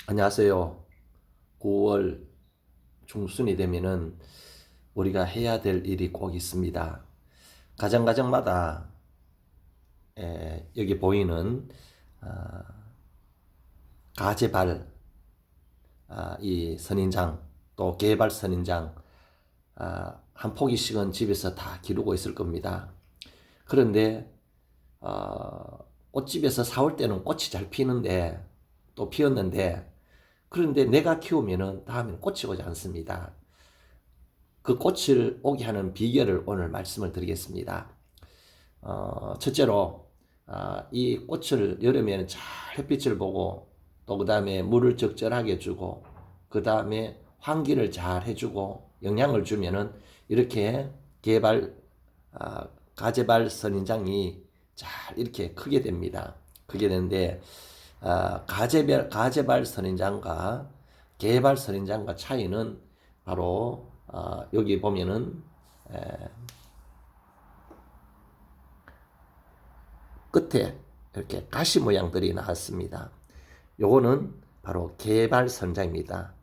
안녕하세요. 9월 중순이 되면은 우리가 해야 될 일이 꼭 있습니다. 가정가정마다 여기 보이는 아, 가제발 이 선인장 또 개발 선인장 한 포기씩은 집에서 다 기르고 있을 겁니다. 그런데 꽃집에서 사올 때는 꽃이 잘 피는데 또 피었는데 그런데 내가 키우면은 다음엔 꽃이 오지 않습니다. 그 꽃을 오게 하는 비결을 오늘 말씀을 드리겠습니다. 첫째로 이 꽃을 여름에는 잘 햇빛을 보고 또 그 다음에 물을 적절하게 주고 그 다음에 환기를 잘 해주고 영양을 주면은 이렇게 개발 가재발 선인장이 잘 이렇게 크게 됩니다. 크게 되는데 가재발 선인장과 개발 선인장과 차이는 바로 여기 보면은 끝에 이렇게 가시 모양들이 나왔습니다. 요거는 바로 개발 선장입니다.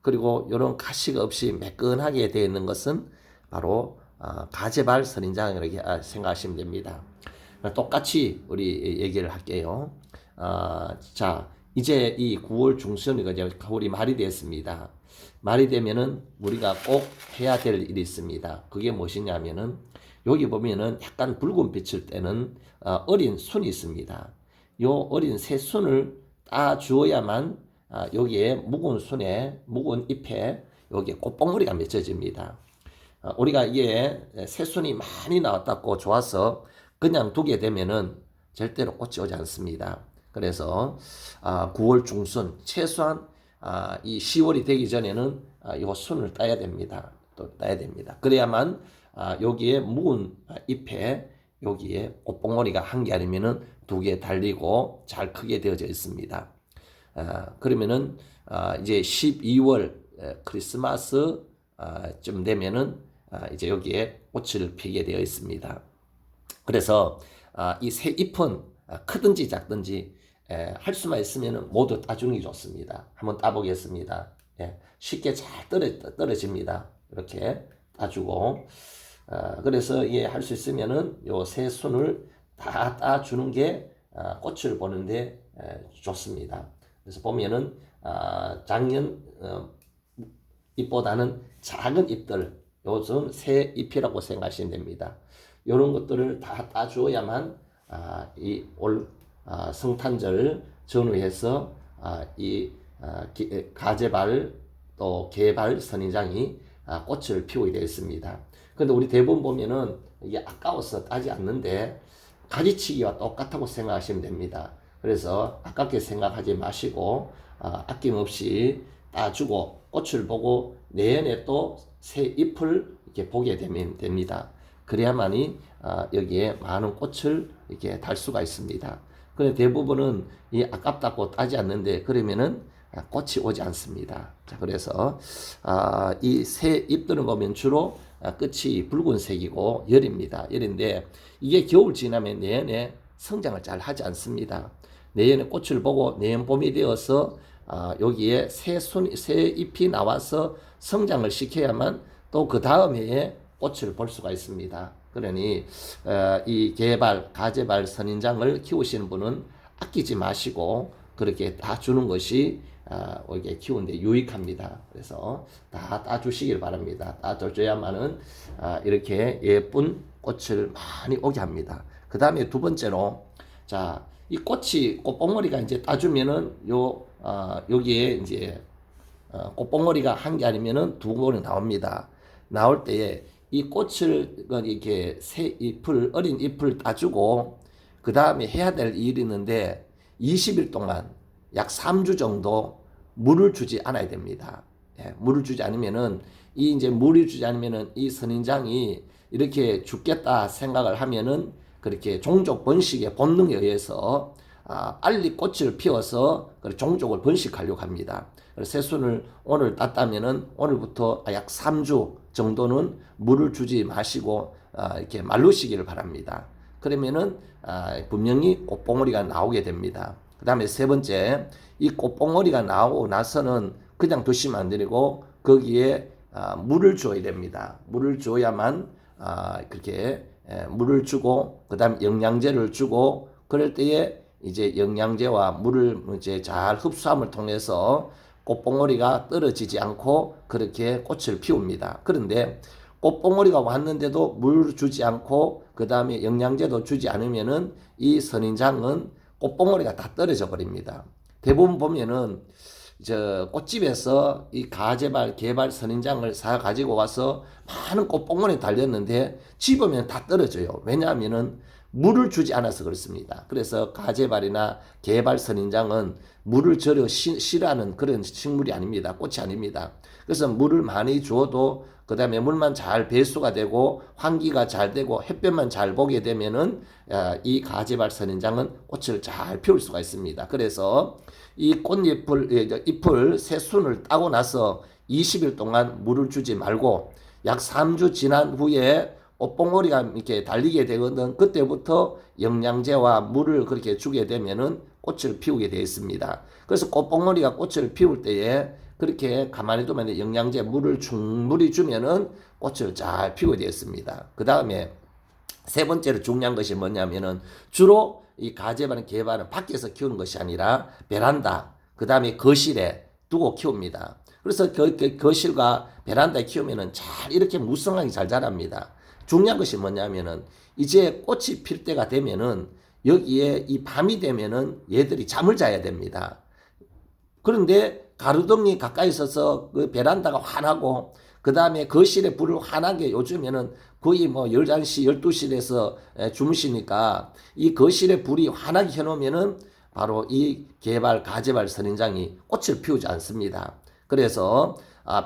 그리고 이런 가시가 없이 매끈하게 되어 있는 것은 바로 가재발 선인장이라고 생각하시면 됩니다. 똑같이 우리 얘기를 할게요. 자, 이제 이 9월 중순이가 이제 9월이 말이 됐습니다. 말이 되면은 우리가 꼭 해야 될 일이 있습니다. 그게 무엇이냐면은 여기 보면은 약간 붉은 빛을 떼는 어린 순이 있습니다. 요 어린 새 순을 따 주어야만 여기에 묵은 순에 묵은 잎에 여기에 꽃봉오리가 맺혀집니다. 우리가 이게 새순이 많이 나왔다고 좋아서 그냥 두게 되면은 절대로 꽃이 오지 않습니다. 그래서 9월 중순 최소한 이 10월이 되기 전에는 이 순을 따야 됩니다. 또 따야 됩니다. 그래야만 여기에 묵은 잎에 여기에 꽃봉오리가 한 개 아니면은 두 개 달리고 잘 크게 되어져 있습니다. 그러면은 이제 12월 크리스마스 쯤 되면은 이제 여기에 꽃을 피게 되어 있습니다. 그래서 이 새 잎은 크든지 작든지 할 수만 있으면 모두 따주는 게 좋습니다. 한번 따보겠습니다. 쉽게 잘 떨어집니다. 이렇게 따주고 그래서 할 수 있으면은 요 새 순을 다 따주는 게 꽃을 보는데 좋습니다. 그래서 보면은 작년 잎보다는 작은 잎들, 요즘 새 잎이라고 생각하시면 됩니다. 이런 것들을 다 따주어야만 이 올 성탄절 전후해서 이 가재발 또 개발 선인장이 꽃을 피우게 되어 있습니다. 그런데 우리 대부분 보면은 이게 아까워서 따지 않는데 가지치기와 똑같다고 생각하시면 됩니다. 그래서 아깝게 생각하지 마시고 아낌없이 따주고 꽃을 보고 내년에 또 새 잎을 이렇게 보게 되면 됩니다. 그래야만이 여기에 많은 꽃을 이렇게 달 수가 있습니다. 근데 대부분은 이 아깝다고 따지 않는데 그러면은 꽃이 오지 않습니다. 자, 그래서 이 새 잎들은 보면 주로 끝이 붉은색이고 열입니다. 열인데 이게 겨울 지나면 내년에 성장을 잘 하지 않습니다. 내년에 꽃을 보고 내년 봄이 되어서 여기에 새 잎이 나와서 성장을 시켜야만 또 그 다음 해에 꽃을 볼 수가 있습니다. 그러니 이 가재발 선인장을 키우시는 분은 아끼지 마시고 그렇게 다 주는 것이 이게 키우는데 유익합니다. 그래서 다 따주시길 바랍니다. 따줘야만은 이렇게 예쁜 꽃을 많이 오게 합니다. 그 다음에 두 번째로 자, 이 꽃봉오리가 이제 따주면은 여기에 이제 꽃봉오리가 한 개 아니면은 두 개는 나옵니다. 나올 때에 이 꽃을 이렇게 어린 잎을 따주고 그 다음에 해야 될 일이 있는데 20일 동안 약 3주 정도 물을 주지 않아야 됩니다. 물을 주지 않으면은 물을 주지 않으면은 이 선인장이 이렇게 죽겠다 생각을 하면은 그렇게 종족 번식의 본능에 의해서 빨리 꽃을 피워서 종족을 번식하려고 합니다. 새순을 오늘 땄다면은 오늘부터 약 3주 정도는 물을 주지 마시고 이렇게 말르시기를 바랍니다. 그러면은 분명히 꽃봉오리가 나오게 됩니다. 그 다음에 세 번째, 이 꽃봉오리가 나오고 나서는 그냥 두시면 안 되고 거기에 물을 줘야 됩니다. 물을 줘야만 그렇게 물을 주고 그다음 영양제를 주고 그럴 때에 이제 영양제와 물을 이제 잘 흡수함을 통해서 꽃봉오리가 떨어지지 않고 그렇게 꽃을 피웁니다. 그런데 꽃봉오리가 왔는데도 물 주지 않고 그 다음에 영양제도 주지 않으면은 이 선인장은 꽃봉오리가 다 떨어져 버립니다. 대부분 보면은 저 꽃집에서 이 가재발, 개발 선인장을 사 가지고 와서 많은 꽃봉오리 달렸는데 집으면 다 떨어져요. 왜냐하면은 물을 주지 않아서 그렇습니다. 그래서 가재발이나 개발 선인장은 물을 전혀 싫어하는 그런 식물이 아닙니다. 꽃이 아닙니다. 그래서 물을 많이 줘도 그 다음에 물만 잘 배수가 되고 환기가 잘 되고 햇볕만 잘 보게 되면은 이 가재발 선인장은 꽃을 잘 피울 수가 있습니다. 그래서 이 잎을 새순을 따고 나서 20일 동안 물을 주지 말고 약 3주 지난 후에 꽃봉오리가 이렇게 달리게 되거든. 그때부터 영양제와 물을 그렇게 주게 되면은 꽃을 피우게 되어 있습니다. 그래서 꽃봉오리가 꽃을 피울 때에 그렇게 가만히 두면 영양제 물을 충분히 주면은 꽃을 잘 피우게 되어 있습니다. 그 다음에 세 번째로 중요한 것이 뭐냐면은 주로 이 가재반은 개반은 밖에서 키우는 것이 아니라 베란다, 그 다음에 거실에 두고 키웁니다. 그래서 거실과 베란다에 키우면은 잘 이렇게 무성하게 잘 자랍니다. 중요한 것이 뭐냐면은 이제 꽃이 필 때가 되면은 여기에 이 밤이 되면은 얘들이 잠을 자야 됩니다. 그런데 가로등이 가까이 있어서 그 베란다가 환하고 그 다음에 거실에 불을 환하게 요즘에는 거의 뭐 11시, 12시에서 주무시니까 이 거실에 불이 환하게 켜놓으면은 바로 이 가재발 선인장이 꽃을 피우지 않습니다. 그래서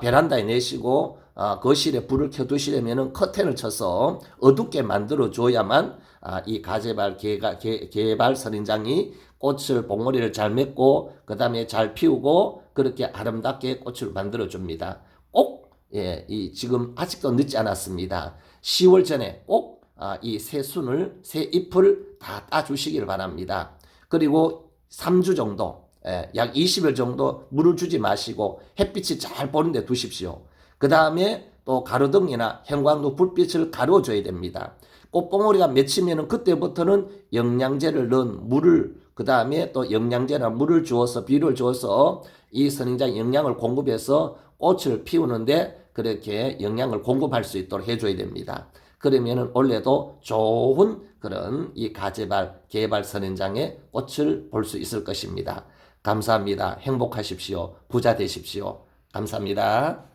베란다에 내시고 거실에 불을 켜두시려면은 커튼을 쳐서 어둡게 만들어 줘야만 이 가재발 개발 선인장이 꽃을 봉오리를 잘 맺고 그 다음에 잘 피우고 그렇게 아름답게 꽃을 만들어 줍니다. 꼭 지금 아직도 늦지 않았습니다. 10월 전에 꼭 이 새순을 새 잎을 다 따주시길 바랍니다. 그리고 3주 정도 약 20일 정도 물을 주지 마시고 햇빛이 잘 보는 데 두십시오. 그 다음에 또 가로등이나 형광등 불빛을 가려줘야 됩니다. 꽃봉오리가 맺히면은 그때부터는 영양제를 넣은 물을 그 다음에 또 영양제나 물을 주어서 비료를 주어서 이 선인장 영양을 공급해서 꽃을 피우는데 그렇게 영양을 공급할 수 있도록 해줘야 됩니다. 그러면은 원래도 좋은 그런 이 가재발 개발 선인장의 꽃을 볼 수 있을 것입니다. 감사합니다. 행복하십시오. 부자 되십시오. 감사합니다.